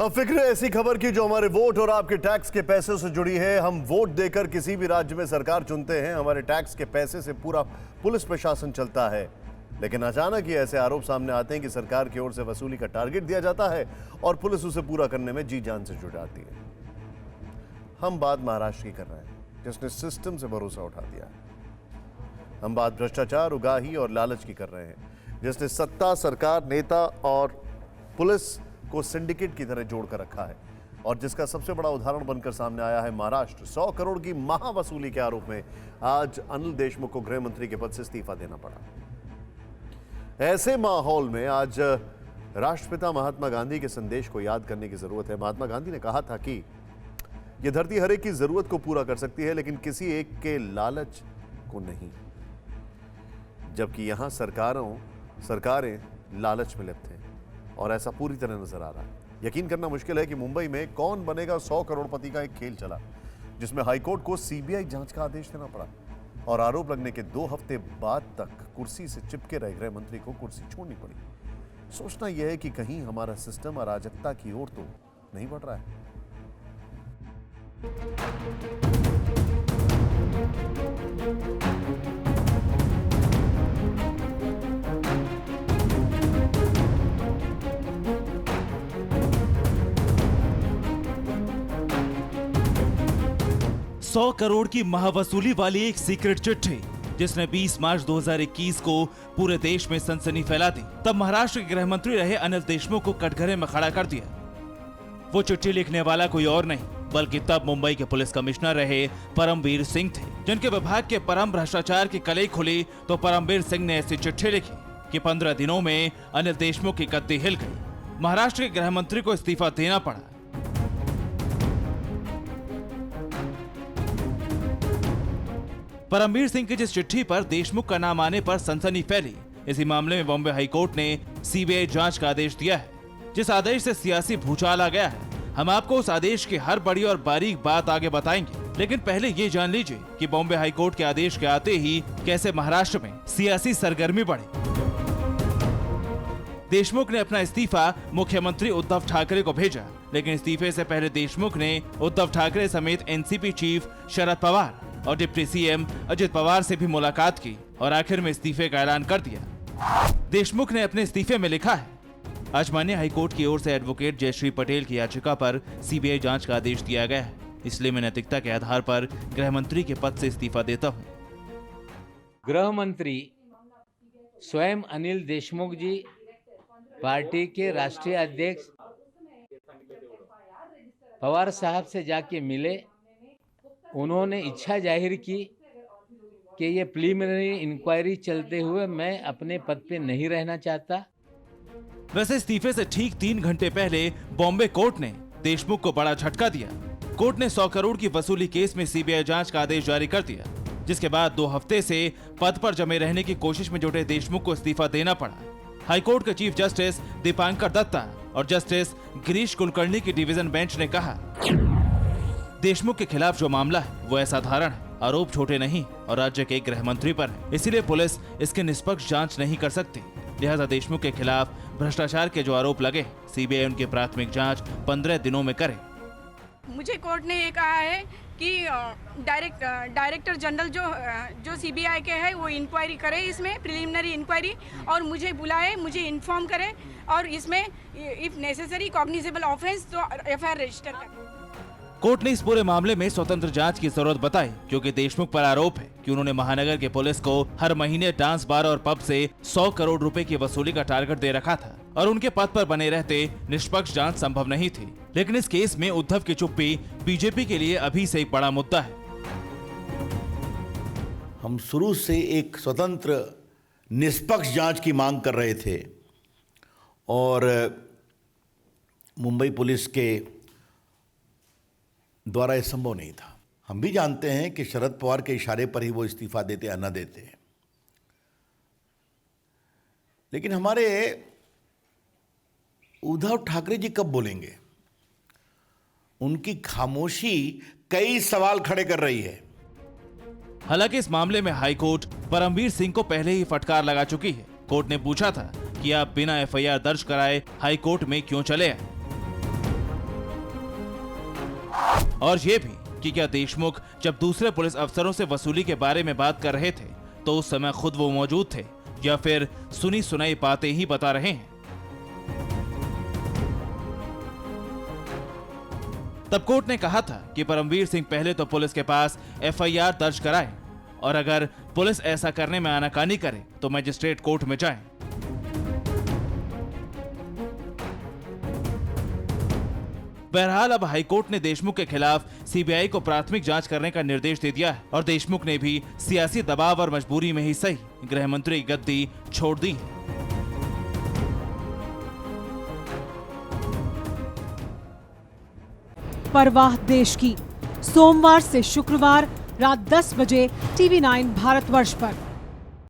अब फिक्र है ऐसी खबर की जो हमारे वोट और आपके टैक्स के पैसे से जुड़ी है। हम वोट देकर किसी भी राज्य में सरकार चुनते हैं, हमारे टैक्स के पैसे से पूरा पुलिस प्रशासन चलता है। लेकिन अचानक ही ऐसे आरोप सामने आते हैं कि सरकार की ओर से वसूली का टारगेट दिया जाता है और पुलिस उसे पूरा करने में जी जान से जुट जाती है। हम बात महाराष्ट्र की कर रहे हैं, जिसने सिस्टम से भरोसा उठा दिया है। हम बात भ्रष्टाचार, उगाही और लालच की कर रहे हैं, जिसने सत्ता, सरकार, नेता और पुलिस को सिंडिकेट की तरह जोड़कर रखा है और जिसका सबसे बड़ा उदाहरण बनकर सामने आया है महाराष्ट्र। 100 करोड़ की महावसूली के आरोप में आज अनिल देशमुख को गृह मंत्री के पद से इस्तीफा देना पड़ा। ऐसे माहौल में आज राष्ट्रपिता महात्मा गांधी के संदेश को याद करने की जरूरत है। महात्मा गांधी ने कहा था कि यह धरती हर एक की जरूरत को पूरा कर सकती है, लेकिन किसी एक के लालच को नहीं। जबकि यहां सरकारें लालच में लिप्त हैं और ऐसा पूरी तरह नजर आ रहा है। यकीन करना मुश्किल है कि मुंबई में कौन बनेगा 100 करोड़पति का एक खेल चला, जिसमें हाईकोर्ट को सीबीआई जांच का आदेश देना पड़ा और आरोप लगने के 2 हफ्ते बाद तक कुर्सी से चिपके रहे गृह मंत्री को कुर्सी छोड़नी पड़ी। सोचना यह है कि कहीं हमारा सिस्टम अराजकता की ओर तो नहीं बढ़ रहा है। 100 करोड़ की महावसूली वाली एक सीक्रेट चिट्ठी जिसने 20 मार्च 2021 को पूरे देश में सनसनी फैला दी। तब महाराष्ट्र के गृह मंत्री रहे अनिल देशमुख को कटघरे में खड़ा कर दिया। वो चिट्ठी लिखने वाला कोई और नहीं बल्कि तब मुंबई के पुलिस कमिश्नर रहे परमवीर सिंह थे, जिनके विभाग के परम भ्रष्टाचार की कलई खुली तो परमवीर सिंह ने ऐसी चिट्ठी लिखी कि 15 दिनों में अनिल देशमुख की गद्दी हिल गई। महाराष्ट्र के गृह मंत्री को इस्तीफा देना पड़ा। परमवीर सिंह की जिस चिट्ठी पर देशमुख का नाम आने पर सनसनी फैली, इसी मामले में बॉम्बे हाईकोर्ट ने सीबीआई जांच का आदेश दिया है, जिस आदेश से सियासी भूचाल आ गया है। हम आपको उस आदेश की हर बड़ी और बारीक बात आगे बताएंगे, लेकिन पहले ये जान लीजिए कि बॉम्बे हाईकोर्ट के आदेश के आते ही कैसे महाराष्ट्र में सियासी सरगर्मी बढ़ी। देशमुख ने अपना इस्तीफा मुख्यमंत्री उद्धव ठाकरे को भेजा, लेकिन इस्तीफे से पहले देशमुख ने उद्धव ठाकरे समेत एनसीपी चीफ शरद पवार और डिप्टी सीएम अजित पवार से भी मुलाकात की और आखिर में इस्तीफे का ऐलान कर दिया। देशमुख ने अपने इस्तीफे में लिखा है, आज माननीय हाईकोर्ट की ओर से एडवोकेट जयश्री पटेल की याचिका पर सीबीआई जांच का आदेश दिया गया है, इसलिए मैं नैतिकता के आधार पर गृह मंत्री के पद से इस्तीफा देता हूँ। गृह मंत्री स्वयं अनिल देशमुख जी पार्टी के राष्ट्रीय अध्यक्ष पवार साहब से जाके मिले। उन्होंने इच्छा जाहिर की कि ये प्रीलिमिनरी इंक्वायरी चलते हुए मैं अपने पद पे नहीं रहना चाहता। वैसे इस्तीफे से ठीक 3 घंटे पहले बॉम्बे कोर्ट ने देशमुख को बड़ा झटका दिया। कोर्ट ने 100 करोड़ की वसूली केस में सीबीआई जांच का आदेश जारी कर दिया, जिसके बाद 2 हफ्ते से पद पर जमे रहने की कोशिश में जुटे देशमुख को इस्तीफा देना पड़ा। हाईकोर्ट के चीफ जस्टिस दीपांकर दत्ता और जस्टिस गिरीश कुलकर्णी की डिवीजन बेंच ने कहा, देशमुख के खिलाफ जो मामला है वो असाधारण है, आरोप छोटे नहीं और राज्य के गृह मंत्री पर है, इसीलिए पुलिस इसकी निष्पक्ष जांच नहीं कर सकती। लिहाजा देशमुख के खिलाफ भ्रष्टाचार के जो आरोप लगे, सीबीआई उनकी प्राथमिक जांच 15 दिनों में करे। मुझे कोर्ट ने ये कहा है कि डायरेक्टर जनरल जो सीबीआई के है वो इंक्वायरी करे, इसमें प्रिलिमिनरी इंक्वायरी, और मुझे बुलाए, मुझे इन्फॉर्म करे और इसमें इफ नेसेसरी कॉग्निजेबल ऑफेंस तो एफआईआर रजिस्टर करे। कोर्ट ने इस पूरे मामले में स्वतंत्र जांच की जरूरत बताई, क्योंकि देशमुख पर आरोप है कि उन्होंने महानगर के पुलिस को हर महीने डांस बार और पब से 100 करोड़ रुपए की वसूली का टारगेट दे रखा था और उनके पद पर बने रहते निष्पक्ष जांच संभव नहीं थी। लेकिन इस केस में उद्धव की चुप्पी बीजेपी के लिए अभी से एक बड़ा मुद्दा है। हम शुरू से एक स्वतंत्र निष्पक्ष जांच की मांग कर रहे थे और मुंबई पुलिस के द्वारा यह संभव नहीं था। हम भी जानते हैं कि शरद पवार के इशारे पर ही वो इस्तीफा देते या न देते, लेकिन हमारे उद्धव ठाकरे जी कब बोलेंगे? उनकी खामोशी कई सवाल खड़े कर रही है। हालांकि इस मामले में हाईकोर्ट परमवीर सिंह को पहले ही फटकार लगा चुकी है। कोर्ट ने पूछा था कि आप बिना एफआईआर दर्ज कराए हाईकोर्ट में क्यों चले आए। और ये भी कि क्या देशमुख जब दूसरे पुलिस अफसरों से वसूली के बारे में बात कर रहे थे तो उस समय खुद वो मौजूद थे या फिर सुनी सुनाई बातें ही बता रहे हैं। तब कोर्ट ने कहा था कि परमवीर सिंह पहले तो पुलिस के पास एफआईआर दर्ज कराए और अगर पुलिस ऐसा करने में आनाकानी करे तो मजिस्ट्रेट कोर्ट में जाएं। बहरहाल अब हाईकोर्ट ने देशमुख के खिलाफ सीबीआई को प्राथमिक जांच करने का निर्देश दे दिया है और देशमुख ने भी सियासी दबाव और मजबूरी में ही सही गृह मंत्री की गद्दी छोड़ दी है। परवाह देश की, सोमवार से शुक्रवार रात 10 बजे TV9 भारतवर्ष पर।